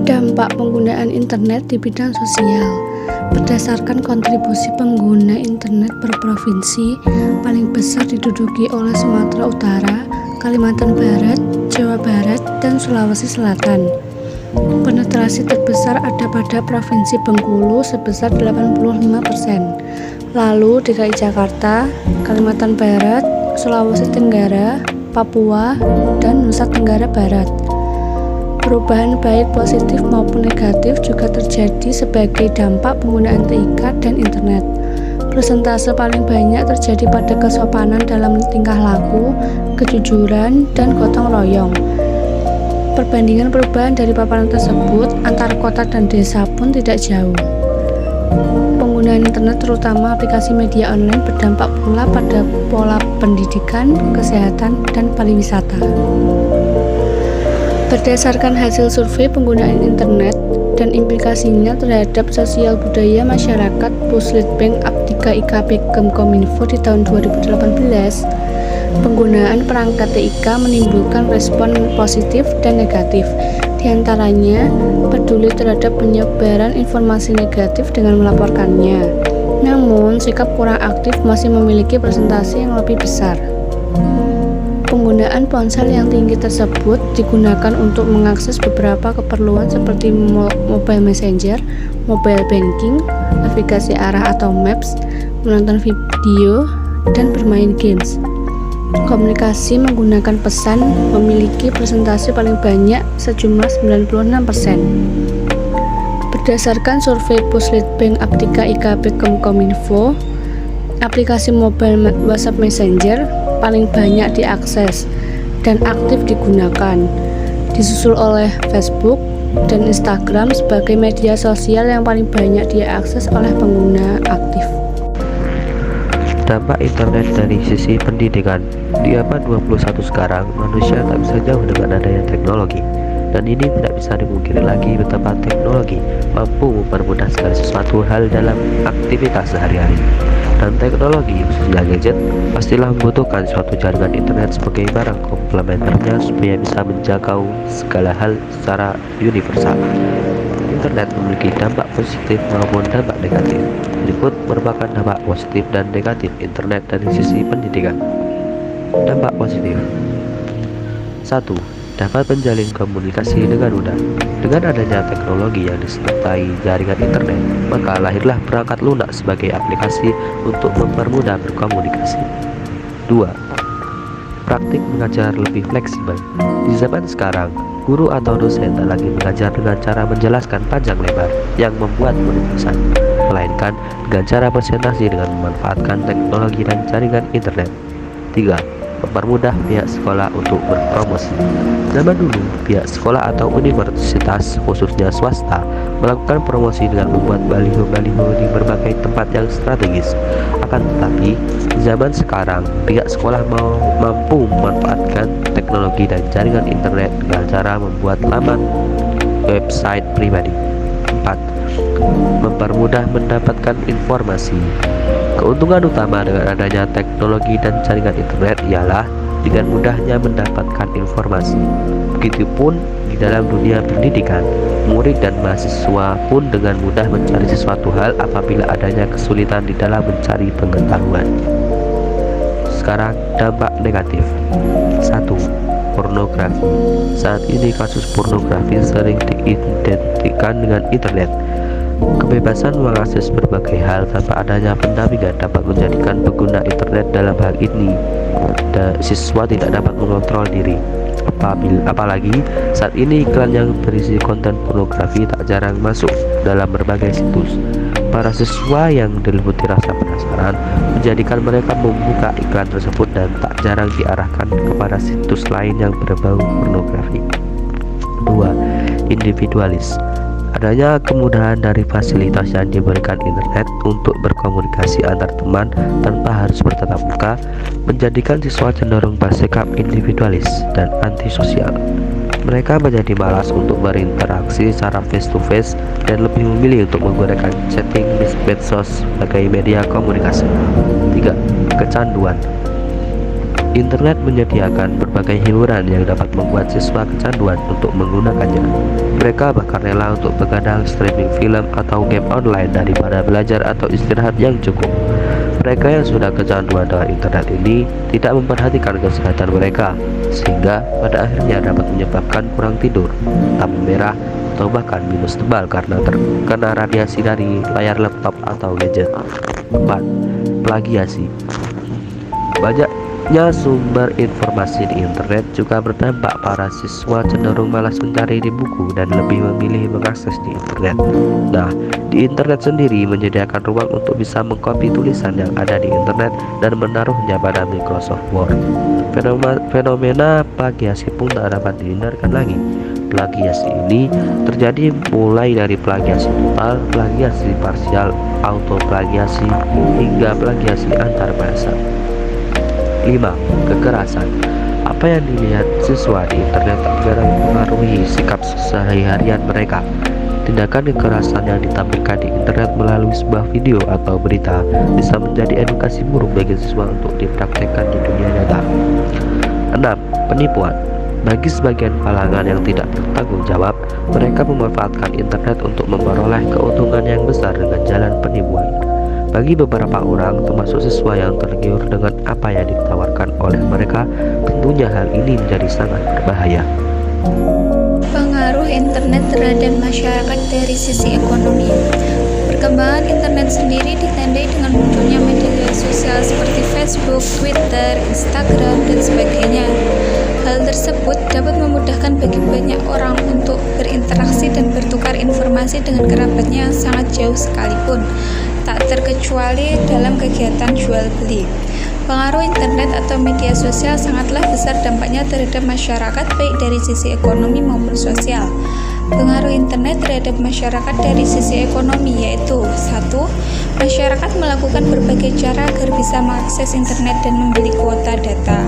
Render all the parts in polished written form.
Dampak penggunaan internet di bidang sosial. Berdasarkan kontribusi pengguna internet per provinsi, paling besar diduduki oleh Sumatera Utara, Kalimantan Barat, Jawa Barat, dan Sulawesi Selatan. Penetrasi terbesar ada pada Provinsi Bengkulu sebesar 85%. Lalu DKI Jakarta, Kalimantan Barat, Sulawesi Tenggara, Papua, dan Nusa Tenggara Barat. Perubahan baik positif maupun negatif juga terjadi sebagai dampak penggunaan TIK dan internet. Persentase paling banyak terjadi pada kesopanan dalam tingkah laku, kejujuran, dan gotong royong. Perbandingan perubahan dari paparan tersebut antar kota dan desa pun tidak jauh. Penggunaan internet terutama aplikasi media online berdampak pula pada pola pendidikan, kesehatan, dan pariwisata. Berdasarkan hasil survei penggunaan internet dan implikasinya terhadap sosial budaya masyarakat Puslitbank Aptika IKP Kemkominfo di tahun 2018, penggunaan perangkat TIK menimbulkan respon positif dan negatif. Di antaranya, peduli terhadap penyebaran informasi negatif dengan melaporkannya. Namun, sikap kurang aktif masih memiliki persentase yang lebih besar. Penggunaan ponsel yang tinggi tersebut digunakan untuk mengakses beberapa keperluan seperti mobile messenger, mobile banking, navigasi arah atau maps, menonton video, dan bermain games. Komunikasi menggunakan pesan memiliki persentase paling banyak sejumlah 96%. Berdasarkan survei Puslitbank Aptika IKP Kemkominfo, aplikasi mobile WhatsApp Messenger paling banyak diakses dan aktif digunakan, disusul oleh Facebook dan Instagram sebagai media sosial yang paling banyak diakses oleh pengguna aktif. Dampak internet dari sisi pendidikan. Di abad 21 sekarang, manusia tak bisa jauh dengan adanya teknologi. Dan ini tidak bisa dipungkiri lagi betapa teknologi mampu mempermudah segala sesuatu hal dalam aktivitas sehari-hari. Dan teknologi, khususnya gadget, pastilah membutuhkan suatu jaringan internet sebagai barang komplementernya supaya bisa menjangkau segala hal secara universal. Internet memiliki dampak positif maupun dampak negatif. Berikut merupakan dampak positif dan negatif internet dari sisi pendidikan. Dampak positif. 1. Dapat menjalin komunikasi dengan mudah. Dengan adanya teknologi yang disertai jaringan internet, maka lahirlah perangkat lunak sebagai aplikasi untuk mempermudah berkomunikasi. 2. Praktik mengajar lebih fleksibel. Di zaman sekarang, guru atau dosen tak lagi mengajar dengan cara menjelaskan panjang lebar yang membuat murid bosan, melainkan dengan cara presentasi dengan memanfaatkan teknologi dan jaringan internet. 3. Mempermudah pihak sekolah untuk berpromosi. Zaman dulu, pihak sekolah atau universitas, khususnya swasta, melakukan promosi dengan membuat baliho-baliho di berbagai tempat yang strategis. Akan tetapi, zaman sekarang, pihak sekolah mampu memanfaatkan teknologi dan jaringan internet dengan cara membuat laman website pribadi. 4. Mempermudah mendapatkan informasi. Keuntungan utama dengan adanya teknologi dan jaringan internet ialah dengan mudahnya mendapatkan informasi. Begitupun di dalam dunia pendidikan, murid dan mahasiswa pun dengan mudah mencari sesuatu hal apabila adanya kesulitan di dalam mencari pengetahuan. Sekarang dampak negatif. 1. Pornografi. Saat ini kasus pornografi sering diidentikan dengan internet. Kebebasan mengakses berbagai hal tanpa adanya pendampingan dapat menjadikan pengguna internet dalam hal ini dan siswa tidak dapat mengontrol diri. Apalagi saat ini iklan yang berisi konten pornografi tak jarang masuk dalam berbagai situs. Para siswa yang diliputi rasa penasaran menjadikan mereka membuka iklan tersebut dan tak jarang diarahkan kepada situs lain yang berbau pornografi. 2. Individualis. Adanya kemudahan dari fasilitas yang diberikan internet untuk berkomunikasi antar teman tanpa harus bertatap muka menjadikan siswa cenderung bersikap individualis dan antisosial. Mereka menjadi malas untuk berinteraksi secara face to face dan lebih memilih untuk menggunakan chatting di medsos sebagai media komunikasi. 3. Kecanduan. Internet menyediakan berbagai hiburan yang dapat membuat siswa kecanduan untuk menggunakannya. Mereka bahkan rela untuk begadang streaming film atau game online daripada belajar atau istirahat yang cukup. Mereka yang sudah kecanduan dengan internet ini tidak memperhatikan kesehatan mereka, sehingga pada akhirnya dapat menyebabkan kurang tidur, mata merah, atau bahkan minus tebal karena terkena radiasi dari layar laptop atau gadget. 4. Plagiasi. Banyaknya sumber informasi di internet juga berdampak para siswa cenderung malas mencari di buku dan lebih memilih mengakses di internet. Nah, di internet sendiri menyediakan ruang untuk bisa mengcopy tulisan yang ada di internet dan menaruhnya pada Microsoft Word. Fenomena plagiasi pun tak dapat dihindarkan lagi. Plagiasi ini terjadi mulai dari plagiasi total, plagiasi parsial, autoplagiasi, hingga plagiasi antar bahasa. 5. Kekerasan. Apa yang dilihat siswa di internet jarang mempengaruhi sikap sehari-harian mereka. Tindakan kekerasan yang ditampilkan di internet melalui sebuah video atau berita bisa menjadi edukasi buruk bagi siswa untuk dipraktekkan di dunia nyata. 6. Penipuan. Bagi sebagian kalangan yang tidak bertanggung jawab, mereka memanfaatkan internet untuk memperoleh keuntungan yang besar dengan jalan penipuan. Bagi beberapa orang, termasuk siswa yang tergiur dengan apa yang ditawarkan oleh mereka, tentunya hal ini menjadi sangat berbahaya. Pengaruh internet terhadap masyarakat dari sisi ekonomi. Perkembangan internet sendiri ditandai dengan munculnya media sosial seperti Facebook, Twitter, Instagram, dan sebagainya. Hal tersebut dapat memudahkan bagi banyak orang untuk berinteraksi dan bertukar informasi dengan kerabatnya yang sangat jauh sekalipun, tak terkecuali dalam kegiatan jual beli. Pengaruh internet atau media sosial sangatlah besar dampaknya terhadap masyarakat baik dari sisi ekonomi maupun sosial. Pengaruh internet terhadap masyarakat dari sisi ekonomi yaitu 1. Masyarakat melakukan berbagai cara agar bisa mengakses internet dan membeli kuota data.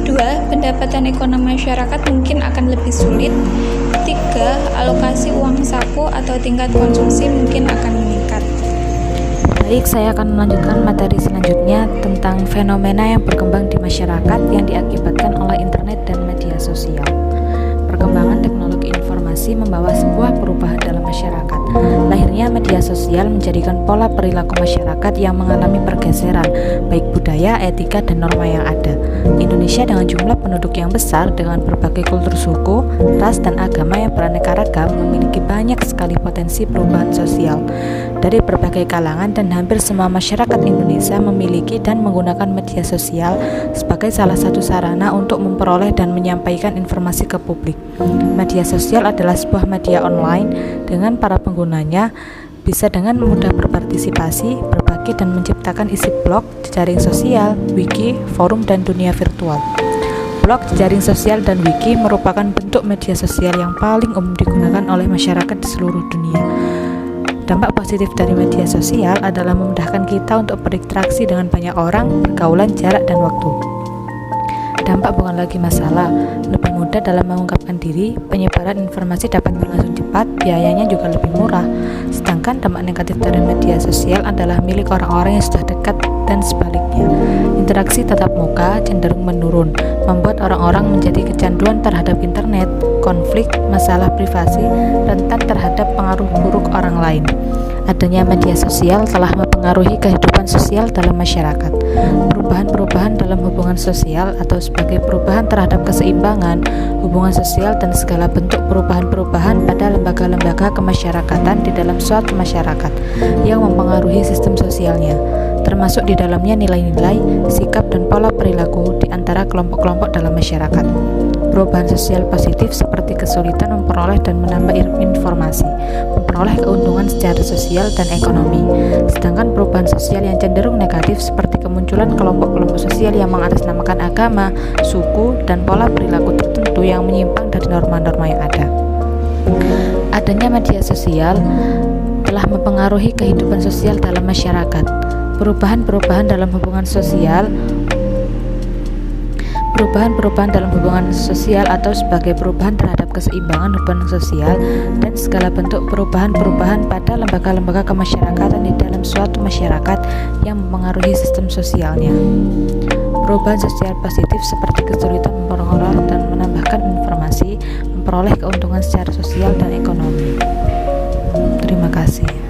2. Pendapatan ekonomi masyarakat mungkin akan lebih sulit. 3. Alokasi uang saku atau tingkat konsumsi mungkin akan meningkat. Baik, saya akan melanjutkan materi selanjutnya tentang fenomena yang berkembang di masyarakat yang diakibatkan oleh internet dan media sosial. Perkembangan teknologi informasi membawa sebuah perubahan dalam masyarakat. Lahirnya media sosial menjadikan pola perilaku masyarakat yang mengalami pergeseran, baik budaya, etika, dan norma yang ada. Indonesia dengan jumlah penduduk yang besar dengan berbagai kultur suku, ras, dan agama yang beraneka ragam memiliki banyak sekali potensi perubahan sosial. Dari berbagai kalangan dan hampir semua masyarakat Indonesia memiliki dan menggunakan media sosial sebagai salah satu sarana untuk memperoleh dan menyampaikan informasi ke publik. Media sosial adalah sebuah media online dengan para penggunanya bisa dengan mudah berpartisipasi, berbagi, dan menciptakan isi blog, jejaring sosial, wiki, forum, dan dunia virtual. Blog, jejaring sosial, dan wiki merupakan bentuk media sosial yang paling umum digunakan oleh masyarakat di seluruh dunia. Dampak positif dari media sosial adalah memudahkan kita untuk berinteraksi dengan banyak orang, pergaulan, jarak, dan waktu. Dampak bukan lagi masalah, lebih mudah dalam mengungkapkan diri, penyebaran informasi dapat berlangsung cepat, biayanya juga lebih murah. Sedangkan dampak negatif dari media sosial adalah milik orang-orang yang sudah dekat dan sebaliknya. Interaksi tatap muka cenderung menurun, membuat orang-orang menjadi kecanduan terhadap internet, konflik, masalah privasi, rentan terhadap pengaruh buruk orang lain. Adanya media sosial telah mempengaruhi kehidupan sosial dalam masyarakat. Perubahan-perubahan dalam hubungan sosial atau sebagai perubahan terhadap keseimbangan hubungan sosial dan segala bentuk perubahan-perubahan pada lembaga-lembaga kemasyarakatan di dalam suatu masyarakat yang mempengaruhi sistem sosialnya, termasuk di dalamnya nilai-nilai, sikap, dan pola perilaku di antara kelompok-kelompok dalam masyarakat. Perubahan sosial positif seperti kesulitan memperoleh dan menambah informasi, memperoleh keuntungan secara sosial dan ekonomi. Sedangkan perubahan sosial yang cenderung negatif seperti kemunculan kelompok-kelompok sosial yang mengatasnamakan agama, suku, dan pola perilaku tertentu yang menyimpang dari norma-norma yang ada. Adanya media sosial telah mempengaruhi kehidupan sosial dalam masyarakat. Perubahan-perubahan dalam hubungan sosial atau sebagai perubahan terhadap keseimbangan hubungan sosial dan segala bentuk perubahan-perubahan pada lembaga-lembaga kemasyarakatan di dalam suatu masyarakat yang mempengaruhi sistem sosialnya. perubahan sosial positif seperti kesulitan memperoleh dan menambahkan informasi, memperoleh keuntungan secara sosial dan ekonomi. Terima kasih.